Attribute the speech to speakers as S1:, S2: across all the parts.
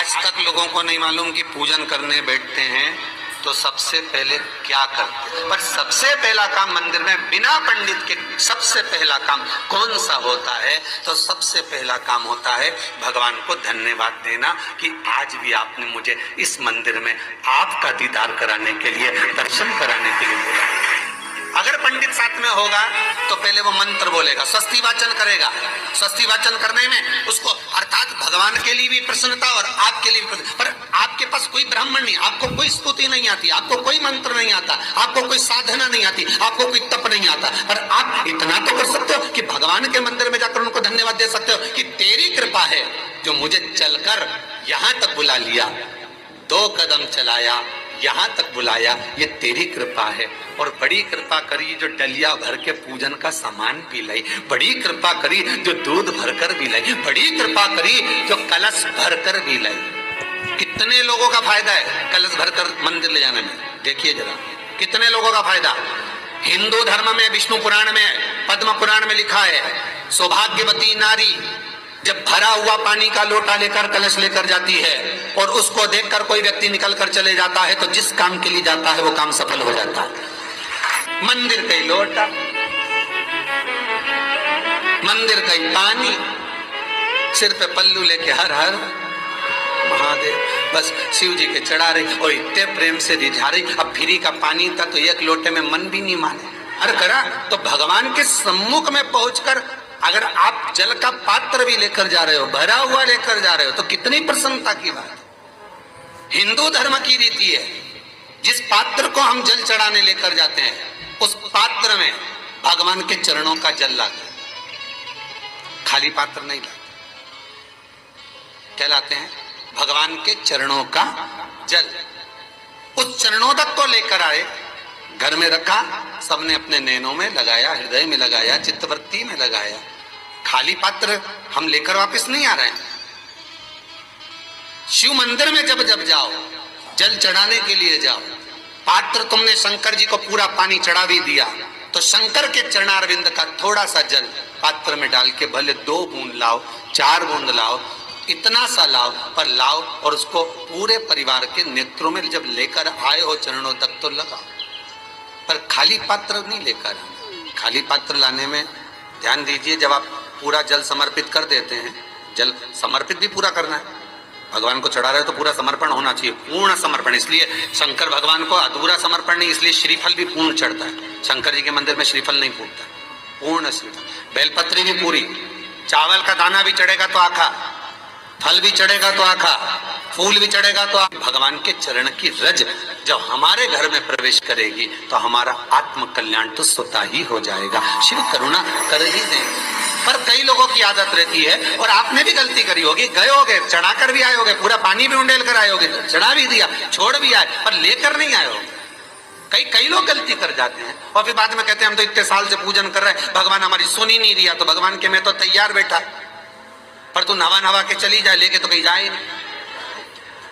S1: आज तक लोगों को नहीं मालूम कि पूजन करने बैठते हैं तो सबसे पहले क्या करते हैं। पर सबसे पहला काम मंदिर में बिना पंडित के सबसे पहला काम कौन सा होता है? तो सबसे पहला काम होता है भगवान को धन्यवाद देना कि आज भी आपने मुझे इस मंदिर में आपका दीदार कराने के लिए, दर्शन कराने के लिए बोला। अगर पंडित साथ में होगा तो पहले वो मंत्र बोलेगा, स्वस्ति वाचन करेगा। स्वस्ति वाचन करने में उसको अर्थात भगवान के लिए भी प्रसन्नता और आपके लिए भी प्रसन्नता। पर आपके पास कोई ब्राह्मण नहीं, आपको कोई स्तुति नहीं आती, आपको कोई मंत्र नहीं आता, आपको कोई साधना नहीं आती, आपको कोई तप नहीं आता, पर आप इतना तो कर सकते हो कि भगवान के मंदिर में जाकर उनको धन्यवाद दे सकते हो कि तेरी कृपा है जो मुझे चलकर यहाँ तक बुला लिया, 2 कदम चलाया, यहाँ तक बुलाया, ये तेरी कृपा है। और बड़ी कृपा करी जो डलिया भर के पूजन का सामान भी लाई, बड़ी कृपा करी जो दूध भरकर भी लाई, बड़ी कृपा करी जो कलश भरकर भी लाई। कितने लोगों का फायदा है कलश भरकर मंदिर ले जाने में? देखिए जरा कितने लोगों का फायदा। हिंदू धर्म में विष्णु पुराण में, पद्म पुराण में लिखा है, सौभाग्यवती नारी जब भरा हुआ पानी का लोटा लेकर कलश लेकर जाती है और उसको देखकर कोई व्यक्ति निकल कर चले जाता है तो जिस काम के लिए जाता है वो काम सफल हो जाता है। मंदिर का ही लोटा, मंदिर का ही पानी, सिर पे पल्लू लेके हर हर महादेव, बस शिव जी के चढ़ा रही और इतने प्रेम से रिझा रही। अब फ्री का पानी था तो एक लोटे में मन भी नहीं माने, अरे करा तो भगवान के सम्मुख में पहुंचकर अगर आप जल का पात्र भी लेकर जा रहे हो, भरा हुआ लेकर जा रहे हो, तो कितनी प्रसन्नता की बात। हिंदू धर्म की रीति है, जिस पात्र को हम जल चढ़ाने लेकर जाते हैं उस पात्र में भगवान के चरणों का जल लाते हैं, खाली पात्र नहीं लाते। क्या लाते हैं? भगवान के चरणों का जल। उस चरणों तक को लेकर आए, घर में रखा, सबने अपने नैनों में लगाया, हृदय में लगाया, चित्तवृत्ति में लगाया। खाली पात्र हम लेकर वापस नहीं आ रहे हैं। शिव मंदिर में जब जब जाओ, जल चढ़ाने के लिए जाओ, पात्र तुमने शंकर जी को पूरा पानी चढ़ा भी दिया तो शंकर के चरणारविंद का थोड़ा सा जल पात्र में डाल के भले 2 बूंद लाओ, 4 बूंद लाओ, इतना सा लाओ, पर लाओ और उसको पूरे परिवार के नेत्रों में जब लेकर आए हो चरणों तक तो लगाओ। पर खाली पात्र नहीं लेकर। खाली पात्र लाने में ध्यान दीजिए, जब आप पूरा जल समर्पित कर देते हैं, जल समर्पित भी पूरा करना है, भगवान को चढ़ा रहे हो तो पूरा समर्पण होना चाहिए, पूर्ण समर्पण। इसलिए शंकर भगवान को अधूरा समर्पण नहीं, इसलिए श्रीफल भी पूर्ण चढ़ता है। शंकर जी के मंदिर में श्रीफल नहीं फूटता, पूर्ण श्रीफल, बेलपत्री भी पूरी, चावल का दाना भी चढ़ेगा तो आखा, फल भी चढ़ेगा तो आखा, फूल भी चढ़ेगा तो आखा। भगवान के चरण की रज जब हमारे घर में प्रवेश करेगी तो हमारा आत्म कल्याण तो स्वतः ही हो जाएगा। शिव करुणा कर ही देंगे। पर कई लोगों की आदत रहती है, और आपने भी गलती करी होगी, गए होगे, चढ़ाकर भी आए होगे, पूरा पानी भी उंडेल कर आए होगे, चढ़ा भी दिया, छोड़ भी आए, पर लेकर नहीं आए होगे। कई लोग गलती कर जाते हैं और फिर बाद में कहते हैं हम तो इतने साल से पूजन कर रहे हैं, भगवान हमारी सुन ही नहीं दिया। तो भगवान के मैं तो तैयार बैठा, पर तू नवा के चली जाए, लेके तो कहीं जाए नहीं।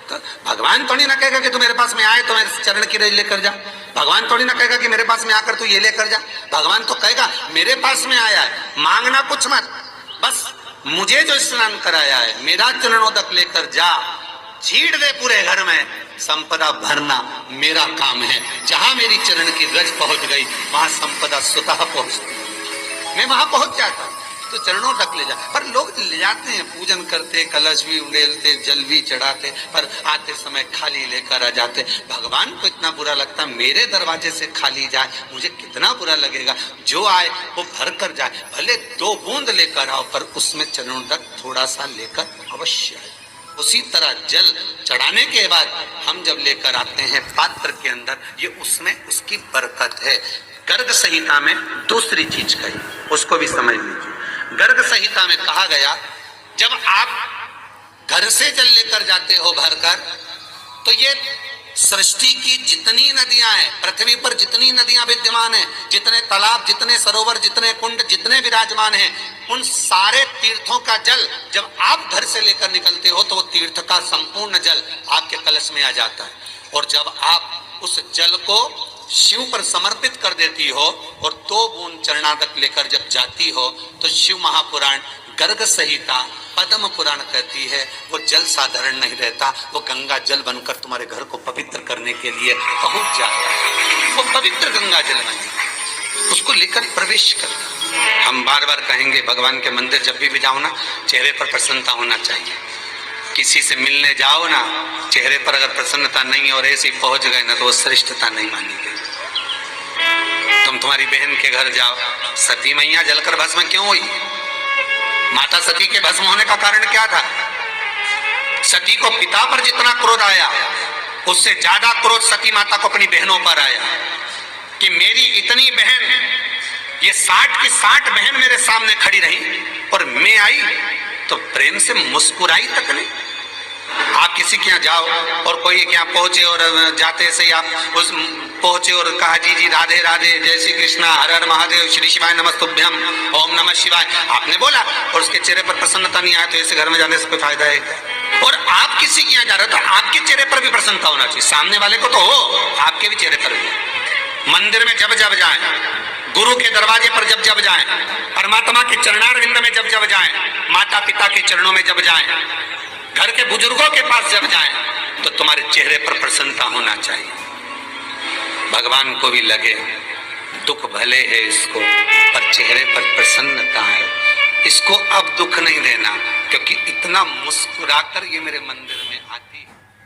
S1: तो भगवान थोड़ी ना कहेगा कि तू मेरे पास में आए तो मेरे चरण की रज लेकर जा। भगवान थोड़ी ना कहेगा कि मेरे पास में आकर तू ये लेकर जा। भगवान तो कहेगा मेरे पास में आया है, मांगना कुछ मत, बस मुझे जो स्नान कराया है मेरा चरणों तक लेकर जा, छीड़ दे पूरे घर में, संपदा भरना मेरा काम है। जहां मेरी चरण की रज पहुंच गई वहां संपदा स्वतः पहुंचती, मैं वहां पहुंच जाता, तो चरणों तक ले जा। पर लोग ले जाते हैं, पूजन करते, कलश भी उड़ेलते, जल भी चढ़ाते, पर आते समय खाली लेकर आ जाते। भगवान को इतना बुरा लगता, मेरे दरवाजे से खाली जाए, मुझे कितना बुरा लगेगा। जो आए वो भर कर जाए, भले 2 बूंद लेकर आओ, पर उसमें चरणों तक थोड़ा सा लेकर अवश्य आए। उसी तरह जल चढ़ाने के बाद हम जब लेकर आते हैं पात्र के अंदर, ये उसमें उसकी बरकत है। गर्ग संहिता में दूसरी चीज कही, उसको भी समझ लीजिए। गर्ग संहिता में कहा गया, जब आप घर से जल लेकर जाते हो भरकर, तो ये सृष्टि की जितनी नदियां हैं, पृथ्वी पर जितनी नदियां विद्यमान हैं, जितने तालाब, जितने सरोवर, जितने कुंड, जितने विराजमान हैं, उन सारे तीर्थों का जल जब आप घर से लेकर निकलते हो तो वो तीर्थ का संपूर्ण जल आपके कलश में आ जाता है। और जब आप उस जल को शिव पर समर्पित कर देती हो और 2 बूंद चरणागत लेकर जब जाती हो, तो शिव महापुराण गर्ग संहिता पद्म पुराण कहती है वो जल साधारण नहीं रहता, वो गंगा जल बनकर तुम्हारे घर को पवित्र करने के लिए पहुंच जाता है। वो पवित्र गंगा जल बने, उसको लेकर प्रवेश कर। हम बार बार कहेंगे भगवान के मंदिर जब भी जाओ ना, चेहरे पर प्रसन्नता होना चाहिए। किसी से मिलने जाओ ना, चेहरे पर अगर प्रसन्नता नहीं और ऐसे ही पहुंच गए ना तो वो श्रेष्ठता नहीं मानी गई। तुम तुम्हारी बहन के घर जाओ, सती मैया जलकर भस्म क्यों हुई? माता सती के भस्म होने का कारण क्या था? सती को पिता पर जितना क्रोध आया, उससे ज्यादा क्रोध सती माता को अपनी बहनों पर आया कि मेरी इतनी बहन, ये 60 की 60 बहन मेरे सामने खड़ी रही और मैं आई तो प्रेम से मुस्कुराई तक नहीं। आप किसी के यहाँ जाओ और कोई के यहाँ पहुंचे और जाते से ही आप उस पहुंचे और कहा जी जी राधे राधे, जय श्री कृष्णा, हर हर महादेव, श्री शिवाय नमस्तुभ्यम, ओम नमः शिवाय आपने बोला और उसके चेहरे पर प्रसन्नता नहीं आया तो ऐसे घर में जाने से कोई फायदा है क्या? और आप किसी के यहाँ जा रहे हो तो आपके चेहरे पर भी प्रसन्नता होना चाहिए, सामने वाले को तो हो, आपके भी चेहरे पर भी। मंदिर में जब जब जाए, गुरु के दरवाजे पर जब जब जाए, परमात्मा के चरणारविंद में जब जब जाए, माता पिता के चरणों में जब जाए, घर के बुजुर्गों के पास जब जाए तो तुम्हारे चेहरे पर प्रसन्नता होना चाहिए। भगवान को भी लगे दुख भले है इसको, पर चेहरे पर प्रसन्नता है, इसको अब दुख नहीं देना, क्योंकि इतना मुस्कुराकर ये मेरे मंदिर में आते